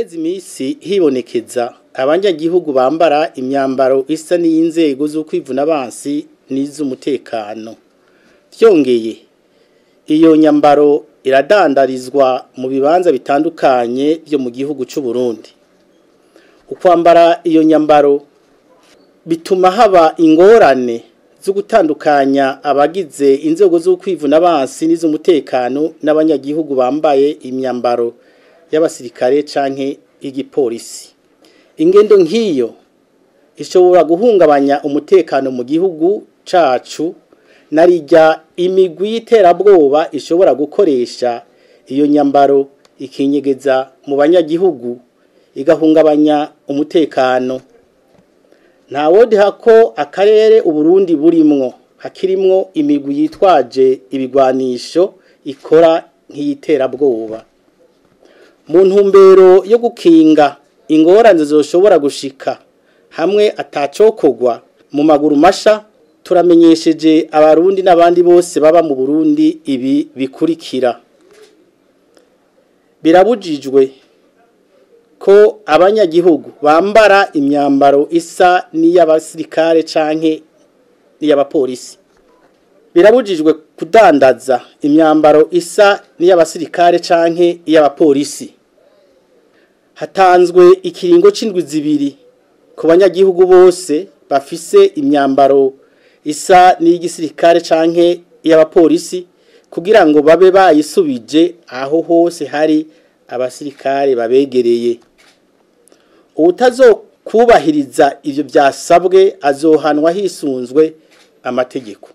haraheze iminsi hibonekeza abanyagihugu bambara imyambaro isa n'iy'inzego z'ukwivuna abansi n'iz'umutekano. Vyongeye iyo nyambaro iradandarizwa mu bibanza bitandukanye byo mu gihugu c'u Burundi. Ukwambara iyo nyambaro bituma haba ingorane zo gutandukanya abagize inzego z'ukwivuna abansi n'iz'umutekano n'abanyagihugu bambaye imyambaro y'abasirikare canke igipolisi. Ingendo nk'iyo ishobora guhungabanya umutekano mu gihugu cacu, narirya imigwi y'iterabwoba ishobora gukoresha iyo nyambaro ikinyegeza mu banyagihugu igahungabanya umutekano. Nta wodiha ko akarere Uburundi burimwo hakirimwo imigwi yitwaje ibigwanisho ikora nk'iyiterabwoba. Mu ntumbero yo gukinga ingorane zoshobora gushika hamwe atacokogwa mu maguru masha, turamenyesheje abarundi n'abandi bose baba mu Burundi ibi bikurikira. Birabujijwe ko abanyagihugu bambara imyambaro isa n'iy'abasirikare canke n'iy'abapolisi. Birabujijwe kudandaza imyambaro isa n'iy'abasirikare canke iy'abapolisi. Hatanzwe ikiringo c'indwi zibiri ku banyagihugu bose bafise imyambaro isa n'iy'igisirikare canke iy'abapolisi kugira ngo babe bayisubije aho hose hari abasirikare babegereye. Uwutazokubahiriza ivyo byasabwe azohanwa hisunzwe amategeko.